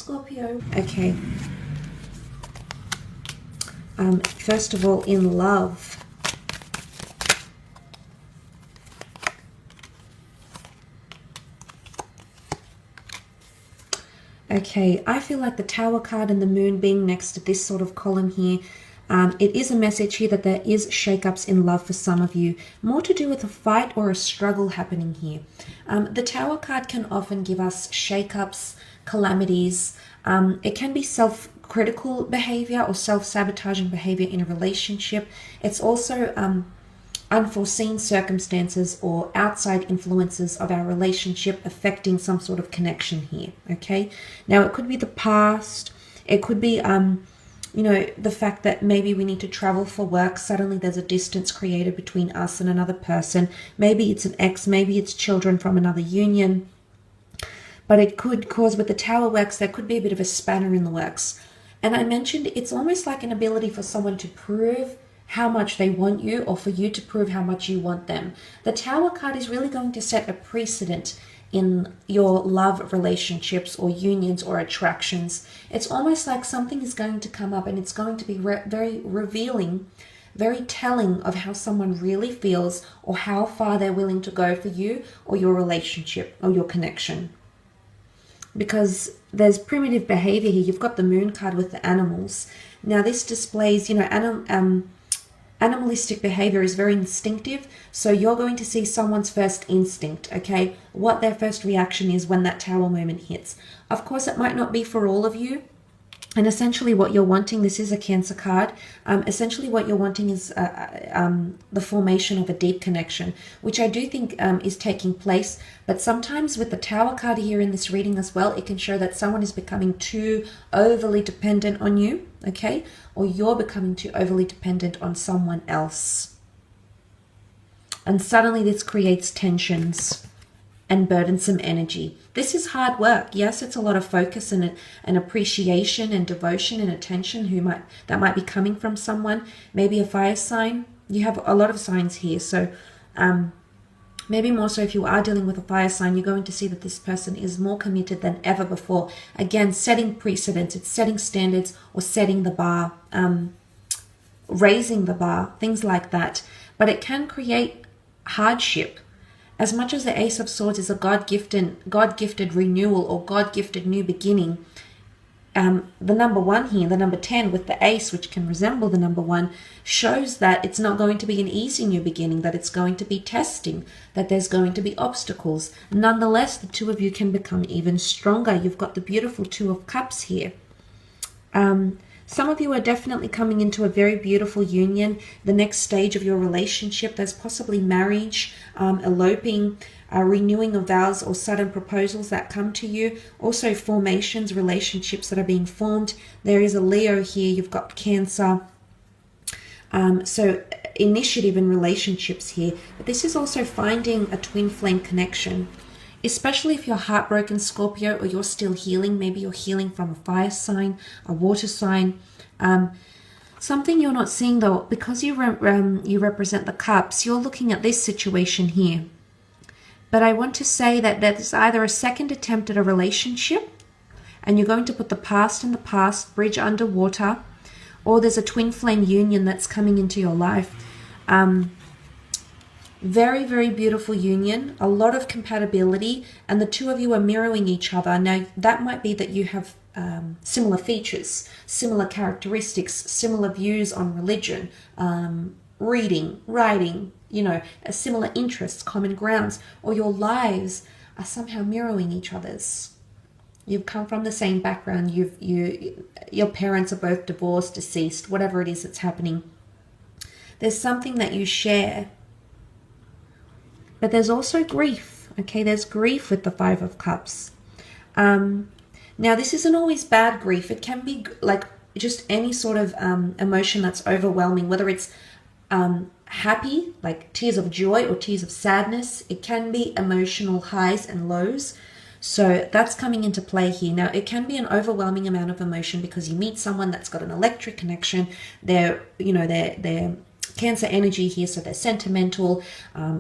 Scorpio. Okay. First of all, in love. Okay, I feel like the Tower card and the Moon being next to this sort of column here, it is a message here that there is shakeups in love for some of you. More to do with a fight or a struggle happening here. The Tower card can often give us shakeups, calamities. It can be self-critical behavior or self-sabotaging behavior in a relationship. It's also unforeseen circumstances or outside influences of our relationship affecting some sort of connection here. Okay, now it could be the past. It could be you know, the fact that maybe we need to travel for work. Suddenly there's a distance created between us and another person. Maybe it's an ex, maybe it's children from another union. But it could cause, with the Tower works, there could be a bit of a spanner in the works. And I mentioned it's almost like an ability for someone to prove how much they want you, or for you to prove how much you want them. The Tower card is really going to set a precedent in your love relationships or unions or attractions. It's almost like something is going to come up and it's going to be very revealing, very telling of how someone really feels or how far they're willing to go for you or your relationship or your connection. Because there's primitive behavior here. You've got the Moon card with the animals. Now this displays, you know, animalistic behavior is very instinctive, so you're going to see someone's first instinct, okay? What their first reaction is when that Tower moment hits. Of course, it might not be for all of you. And essentially what you're wanting, this is a Cancer card, essentially what you're wanting is the formation of a deep connection, which I do think is taking place. But sometimes with the Tower card here in this reading as well, it can show that someone is becoming too overly dependent on you, okay? Or you're becoming too overly dependent on someone else. And suddenly this creates tensions and burdensome energy. This is hard work. Yes, it's a lot of focus and appreciation and devotion and attention that might be coming from someone. Maybe a fire sign. You have a lot of signs here. So maybe more so if you are dealing with a fire sign, you're going to see that this person is more committed than ever before. Again, setting precedents. It's setting standards or setting the bar, raising the bar, things like that. But it can create hardship. As much as the Ace of Swords is a God-gifted renewal or God-gifted new beginning, the number 1 here, the number 10 with the Ace, which can resemble the number 1, shows that it's not going to be an easy new beginning, that it's going to be testing, that there's going to be obstacles. Nonetheless, the two of you can become even stronger. You've got the beautiful Two of Cups here. Some of you are definitely coming into a very beautiful union, the next stage of your relationship. There's possibly marriage, eloping, renewing of vows or sudden proposals that come to you. Also formations, relationships that are being formed. There is a Leo here. You've got Cancer. So initiative in relationships here. But this is also finding a twin flame connection. Especially if you're heartbroken, Scorpio, or you're still healing. Maybe you're healing from a fire sign, a water sign. Something you're not seeing though, because you represent the cups, you're looking at this situation here. But I want to say that there's either a second attempt at a relationship, and you're going to put the past in the past, bridge underwater, or there's a twin flame union that's coming into your life. Very, very beautiful union, a lot of compatibility, and the two of you are mirroring each other. Now, that might be that you have similar features, similar characteristics, similar views on religion, reading, writing, you know, similar interests, common grounds, or your lives are somehow mirroring each other's. You've come from the same background, your parents are both divorced, deceased, whatever it is that's happening. There's something that you share. But there's also grief, okay? There's grief with the Five of Cups. Now, this isn't always bad grief. It can be like just any sort of emotion that's overwhelming, whether it's happy, like tears of joy, or tears of sadness. It can be emotional highs and lows. So that's coming into play here. Now, it can be an overwhelming amount of emotion because you meet someone that's got an electric connection. They're Cancer energy here, so they're sentimental.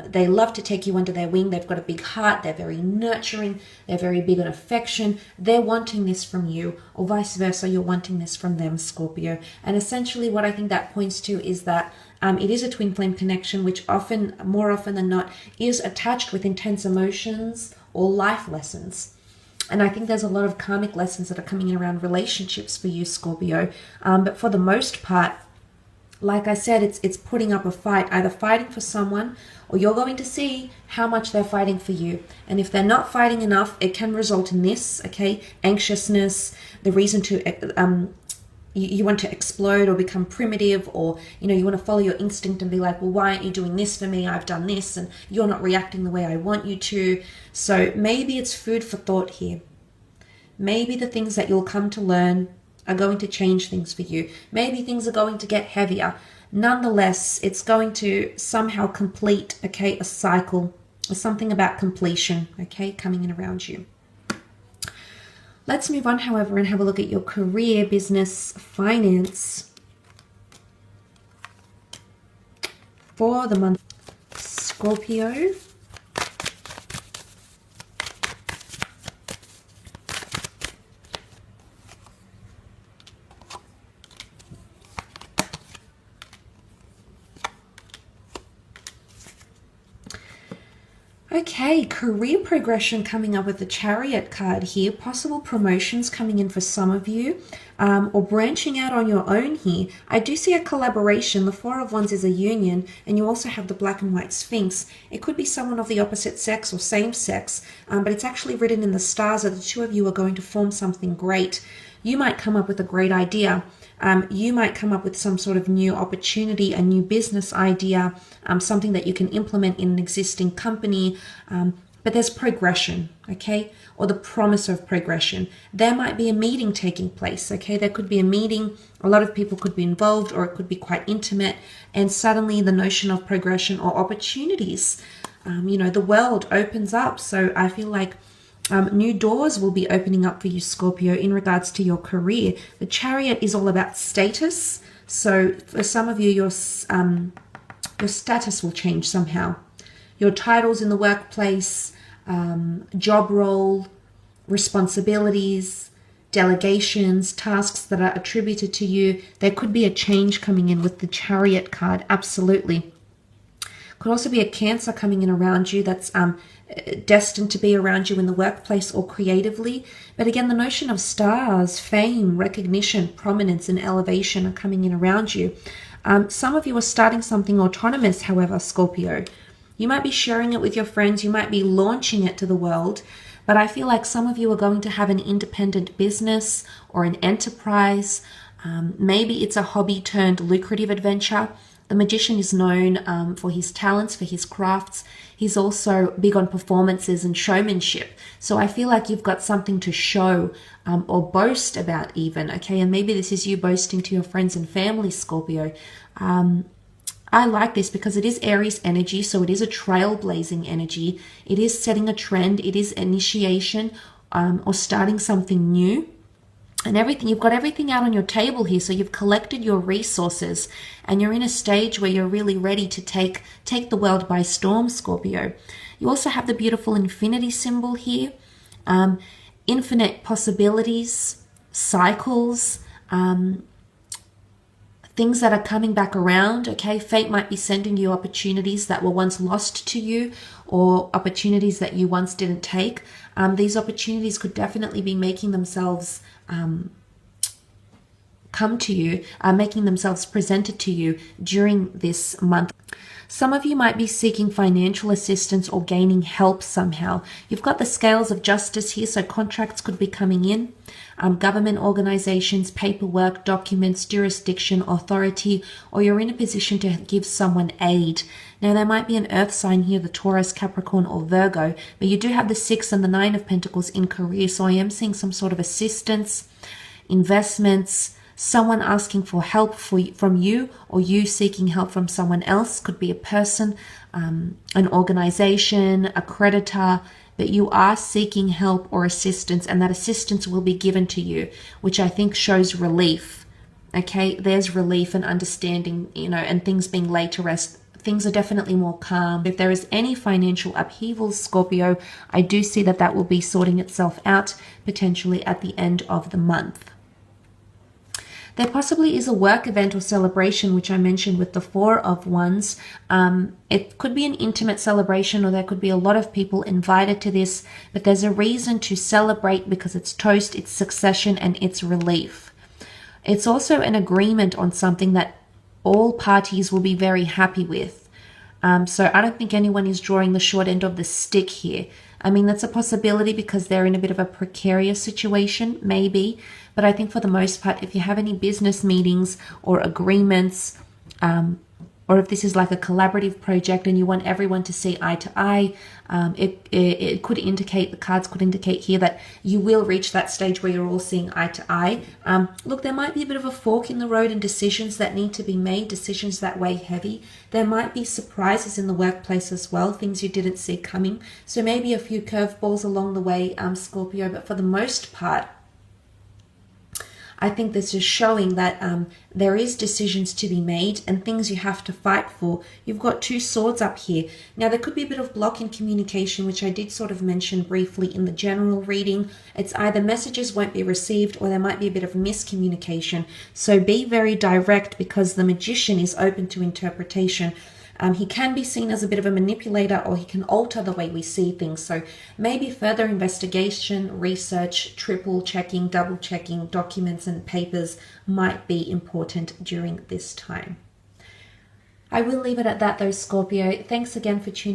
They love to take you under their wing. They've got a big heart. They're very nurturing. They're very big on affection. They're wanting this from you, or vice versa, you're wanting this from them, Scorpio. And essentially what I think that points to is that it is a twin flame connection, which more often than not, is attached with intense emotions or life lessons. And I think there's a lot of karmic lessons that are coming in around relationships for you, Scorpio. But for the most part, like I said, it's putting up a fight, either fighting for someone, or you're going to see how much they're fighting for you. And if they're not fighting enough, it can result in this, okay? Anxiousness, the reason to, you want to explode or become primitive, or, you want to follow your instinct and be like, well, why aren't you doing this for me? I've done this and you're not reacting the way I want you to. So maybe it's food for thought here. Maybe the things that you'll come to learn are going to change things for you. Maybe things are going to get heavier. Nonetheless, it's going to somehow complete, okay, a cycle, or something about completion, okay, coming in around you. Let's move on, however, and have a look at your career, business, finance for the month, Scorpio. Okay, career progression coming up with the Chariot card here. Possible promotions coming in for some of you, or branching out on your own here. I do see a collaboration. The Four of Wands is a union, and you also have the Black and White Sphinx. It could be someone of the opposite sex or same sex, but it's actually written in the stars that the two of you are going to form something great. You might come up with a great idea. You might come up with some sort of new opportunity, a new business idea, something that you can implement in an existing company, but there's progression, okay, or the promise of progression. There might be a meeting taking place, okay, there could be a meeting, a lot of people could be involved, or it could be quite intimate, and suddenly the notion of progression or opportunities, the world opens up. So I feel like new doors will be opening up for you, Scorpio, in regards to your career. The Chariot is all about status. So for some of you, your status will change somehow. Your titles in the workplace, job role, responsibilities, delegations, tasks that are attributed to you. There could be a change coming in with the Chariot card, absolutely. Could also be a Cancer coming in around you that's destined to be around you in the workplace or creatively. But again, the notion of stars, fame, recognition, prominence, and elevation are coming in around you. Some of you are starting something autonomous, however, Scorpio. You might be sharing it with your friends. You might be launching it to the world. But I feel like some of you are going to have an independent business or an enterprise. Maybe it's a hobby turned lucrative adventure. The Magician is known for his talents, for his crafts. He's also big on performances and showmanship. So I feel like you've got something to show or boast about even, okay? And maybe this is you boasting to your friends and family, Scorpio. I like this because it is Aries energy, so it is a trailblazing energy. It is setting a trend. It is initiation or starting something new. And everything, you've got everything out on your table here. So you've collected your resources and you're in a stage where you're really ready to take the world by storm, Scorpio. You also have the beautiful infinity symbol here. Infinite possibilities, cycles, things that are coming back around, okay? Fate might be sending you opportunities that were once lost to you, or opportunities that you once didn't take. These opportunities could definitely be making themselves come to you, making themselves presented to you during this month. Some of you might be seeking financial assistance or gaining help somehow. You've got the scales of justice here, so contracts could be coming in. Government organizations, paperwork, documents, jurisdiction, authority, or you're in a position to give someone aid. Now, there might be an earth sign here, the Taurus, Capricorn, or Virgo, but you do have the 6 and the 9 of Pentacles in career, so I am seeing some sort of assistance, investments, someone asking for help from you, or you seeking help from someone else. Could be a person, an organization, a creditor, but you are seeking help or assistance, and that assistance will be given to you, which I think shows relief. Okay, there's relief and understanding, and things being laid to rest. Things are definitely more calm. If there is any financial upheaval, Scorpio, I do see that that will be sorting itself out potentially at the end of the month. There possibly is a work event or celebration, which I mentioned with the Four of Wands. It could be an intimate celebration, or there could be a lot of people invited to this, but there's a reason to celebrate because it's toast, it's succession, and it's relief. It's also an agreement on something that all parties will be very happy with. So I don't think anyone is drawing the short end of the stick here. I mean, that's a possibility because they're in a bit of a precarious situation, maybe. But I think for the most part, if you have any business meetings or agreements, or if this is like a collaborative project and you want everyone to see eye to eye, it could indicate, the cards could indicate here that you will reach that stage where you're all seeing eye to eye. Look, there might be a bit of a fork in the road and decisions that need to be made, decisions that weigh heavy. There might be surprises in the workplace as well, things you didn't see coming. So maybe a few curveballs along the way, Scorpio, but for the most part, I think this is showing that there is decisions to be made and things you have to fight for. You've got two swords up here. Now, there could be a bit of block in communication, which I did sort of mention briefly in the general reading. It's either messages won't be received or there might be a bit of miscommunication. So be very direct because the Magician is open to interpretation. He can be seen as a bit of a manipulator, or he can alter the way we see things. So maybe further investigation, research, triple checking, double checking documents and papers might be important during this time. I will leave it at that though, Scorpio. Thanks again for tuning in.